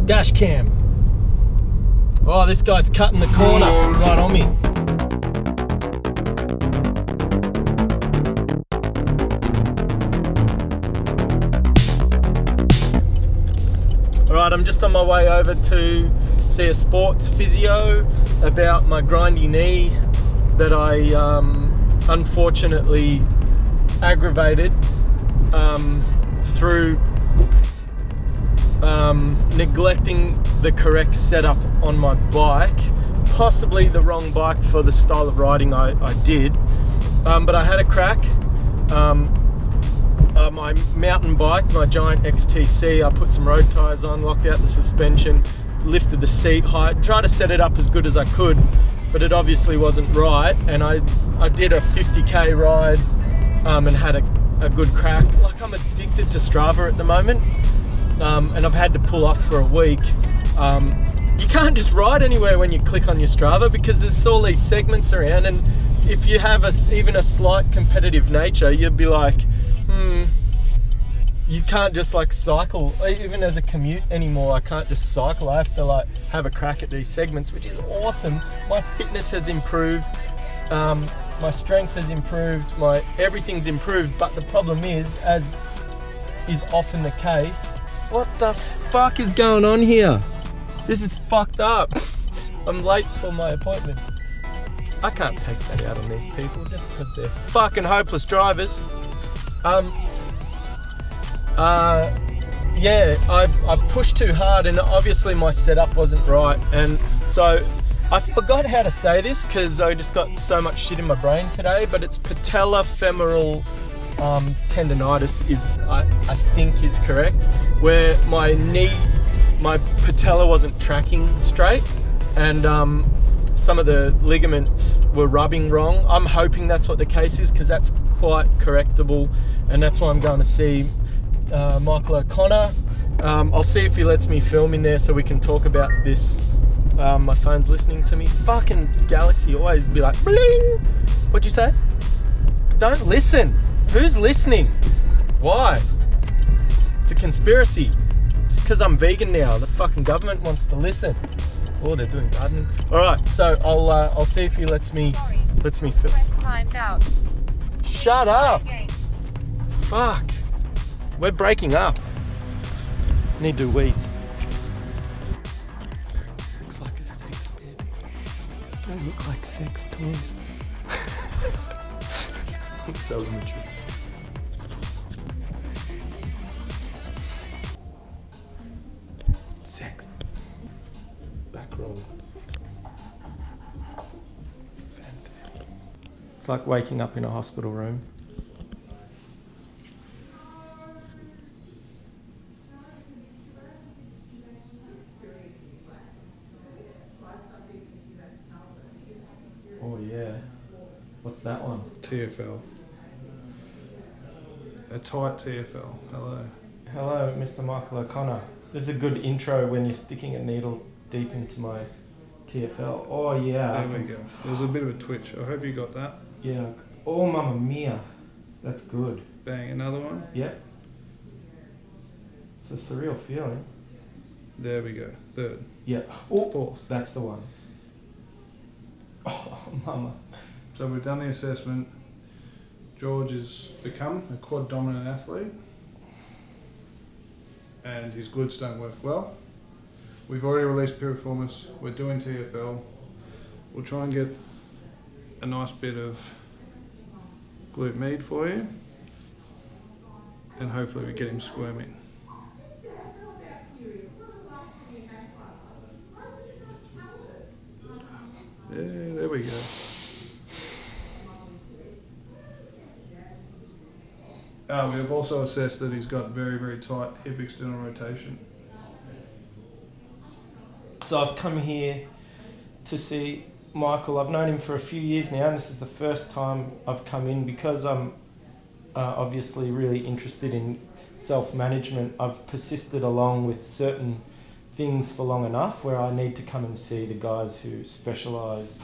Dash cam. Oh, this guy's cutting the corner right on me. Alright, I'm just on my way over to see a sports physio about my grindy knee that I unfortunately aggravated through neglecting the correct setup on my bike, possibly the wrong bike for the style of riding I did, but I had a crack. My mountain bike, my Giant XTC, I put some road tyres on, locked out the suspension, lifted the seat height, tried to set it up as good as I could, but it obviously wasn't right, and I did a 50k ride and had a good crack. Like, I'm addicted to Strava at the moment, and I've had to pull off for a week. You can't just ride anywhere when you click on your Strava because there's all these segments around, and if you have even a slight competitive nature, you'd be like, you can't just like cycle, even as a commute anymore. I can't just cycle. I have to like have a crack at these segments, which is awesome. My fitness has improved, my strength has improved, my everything's improved, but the problem is, as is often the case, what the fuck is going on here? This is fucked up. I'm late for my appointment. I can't take that out on these people just because they're fucking hopeless drivers. Yeah, I pushed too hard, and obviously my setup wasn't right, and so I forgot how to say this because I just got so much shit in my brain today, but it's patellofemoral tendonitis is, I think is correct, where my knee, my patella wasn't tracking straight, and some of the ligaments were rubbing wrong. I'm hoping that's what the case is because that's quite correctable, and that's why I'm going to see Michael O'Connor. I'll see if he lets me film in there so we can talk about this. My phone's listening to me. Fucking Galaxy always be like, bling! What'd you say? Don't listen. Who's listening? Why? It's a conspiracy. Just because I'm vegan now, the fucking government wants to listen. Oh, they're doing gardening. Alright, so I'll see if he lets me film. Timed out. Shut up! Fuck. We're breaking up. Need to wheeze. Looks like a sex bed. They look like sex toys. I'm so immature. Sex. Back roll. Fancy. It's like waking up in a hospital room. Oh yeah. What's that one? TFL. A tight TFL. Hello. Hello, Mr. Michael O'Connor. This is a good intro when you're sticking a needle deep into my TFL. Oh yeah. There we go. There's a bit of a twitch. I hope you got that. Yeah. Oh mamma mia. That's good. Bang, another one. Yep. It's a surreal feeling. There we go. Third. Yep. Oh, fourth. that's the one. Oh, mama. So we've done the assessment. George has become a quad dominant athlete and his glutes don't work well. We've already released piriformis. We're doing TFL. We'll try and get a nice bit of glute med for you and hopefully we get him squirming. Yeah, there we go. We have also assessed that he's got very, very tight hip external rotation. So I've come here to see Michael. I've known him for a few years now, and this is the first time I've come in because I'm obviously really interested in self-management. I've persisted along with certain things for long enough where I need to come and see the guys who specialise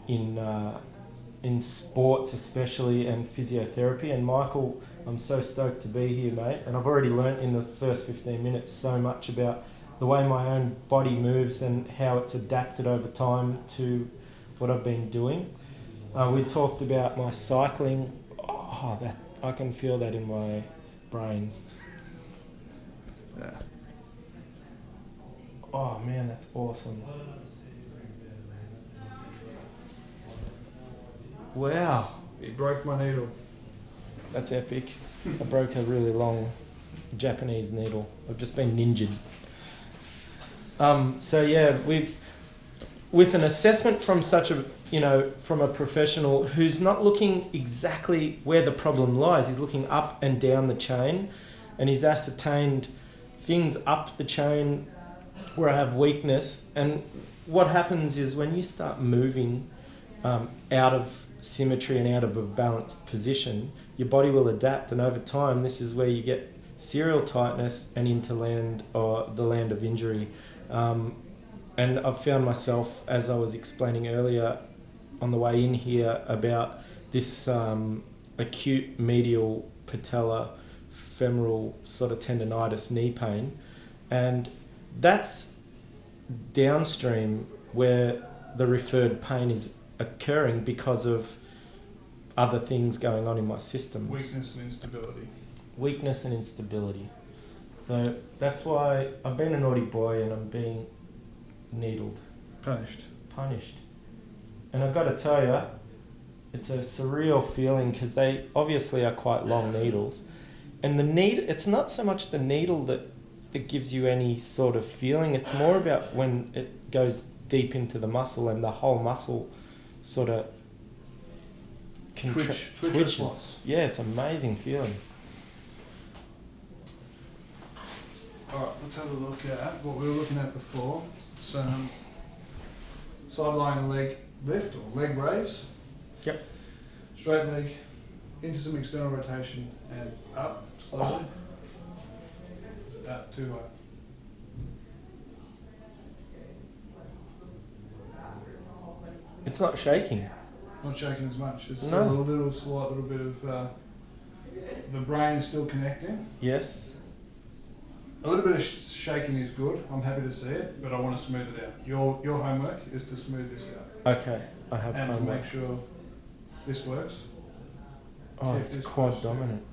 in sports especially and physiotherapy. And Michael, I'm so stoked to be here, mate. And I've already learnt in the first 15 minutes so much about the way my own body moves and how it's adapted over time to what I've been doing. We talked about my cycling. Oh, that I can feel that in my brain. Yeah. Oh man, that's awesome. Wow. He broke my needle. That's epic. I broke a really long Japanese needle. I've just been ninjaed. So yeah, with an assessment from such a, from a professional who's not looking exactly where the problem lies, he's looking up and down the chain, and he's ascertained things up the chain where I have weakness. And what happens is when you start moving out of symmetry and out of a balanced position, your body will adapt, and over time this is where you get serial tightness and into land, or the land of injury. And I've found myself, as I was explaining earlier on the way in here, about this acute medial patellofemoral sort of tendonitis knee pain, and that's downstream where the referred pain is occurring because of other things going on in my system. Weakness and instability. Weakness and instability. So that's why I've been a naughty boy and I'm being needled. Punished. And I've got to tell you, it's a surreal feeling because they obviously are quite long needles. And it's not so much the needle that gives you any sort of feeling, it's more about when it goes deep into the muscle and the whole muscle sort of twitches. Yeah, it's an amazing feeling. Alright, let's have a look at what we were looking at before. Some side lying leg lift or leg raise. Yep. Straight leg into some external rotation and up slowly. Up too high. It's not shaking. Not shaking as much. It's No. still a slight little bit of the brain is still connecting. Yes. A little bit of shaking is good. I'm happy to see it, but I want to smooth it out. Your homework is to smooth this out. Okay, I have And to homework. make sure this works. Oh, Keep it's this quad close to dominant.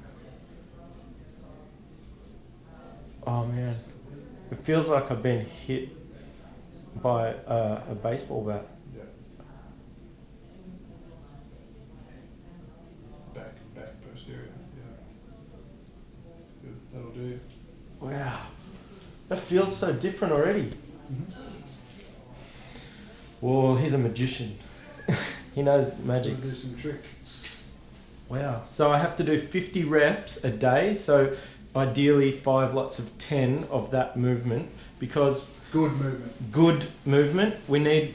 Oh man, it feels like I've been hit by a baseball bat. Yeah. Back posterior. Yeah. Good. That'll do. Wow, that feels so different already. Well, he's a magician. He knows Do magic. some tricks. Wow. So I have to do 50 reps a day. So ideally 5 lots of 10 of that movement, because Good movement. good movement, we need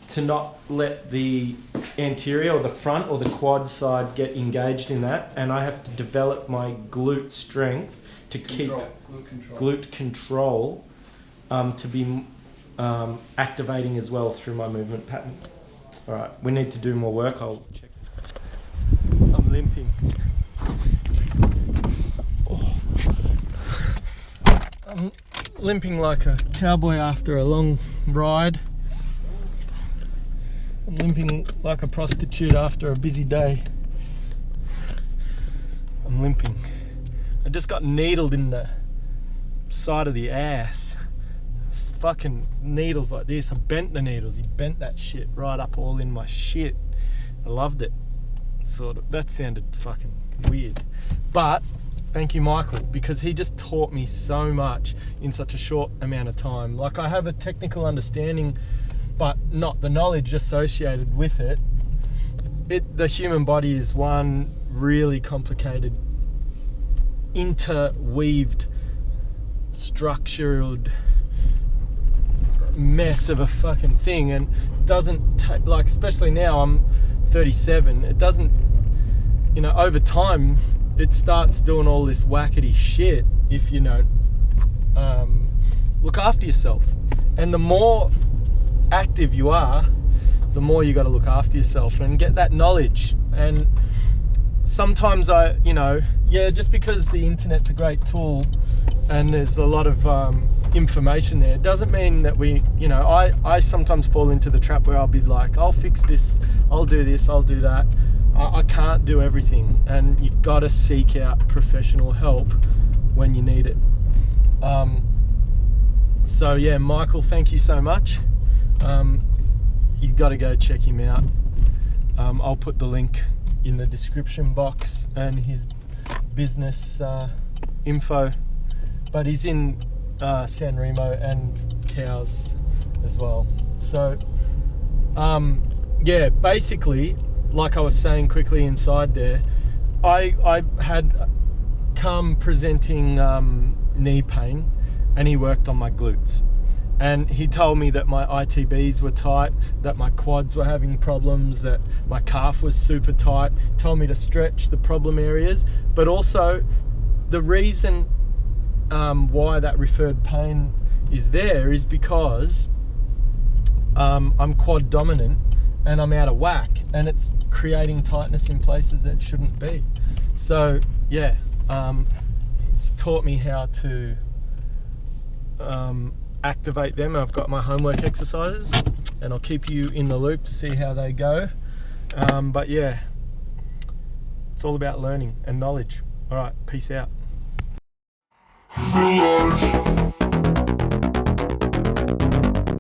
to not let the anterior or the front or the quad side get engaged in that, and I have to develop my glute strength to keep glute control to be activating as well through my movement pattern. All right, we need to do more work. I'll check. I'm limping. Oh. I'm limping like a cowboy after a long ride. I'm limping like a prostitute after a busy day. I'm limping. I just got needled in the side of the ass. Fucking needles like this. I bent the needles. He bent that shit right up all in my shit. I loved it. Sort of. That sounded fucking weird. But thank you, Michael, because he just taught me so much in such a short amount of time. Like, I have a technical understanding, but not the knowledge associated with it. The human body is one really complicated, interweaved, structured mess of a fucking thing, and doesn't take, like, especially now I'm 37, it doesn't, over time it starts doing all this wackety shit if you don't look after yourself. And the more active you are, the more you got to look after yourself and get that knowledge. And sometimes just because the internet's a great tool and there's a lot of information there. It doesn't mean that I sometimes fall into the trap where I'll be like, I'll fix this, I'll do this, I'll do that. I can't do everything, and you've got to seek out professional help when you need it. So yeah, Michael, thank you so much. You've got to go check him out. I'll put the link in the description box and his business info, but he's in San Remo and Cows as well. So yeah, basically, like I was saying quickly inside there, I had come presenting knee pain, and he worked on my glutes, and he told me that my ITBs were tight, that my quads were having problems, that my calf was super tight. He told me to stretch the problem areas, but also the reason why that referred pain is there is because I'm quad dominant and I'm out of whack, and it's creating tightness in places that shouldn't be. So yeah, it's taught me how to activate them. I've got my homework exercises, and I'll keep you in the loop to see how they go. But yeah, it's all about learning and knowledge. All right, peace out.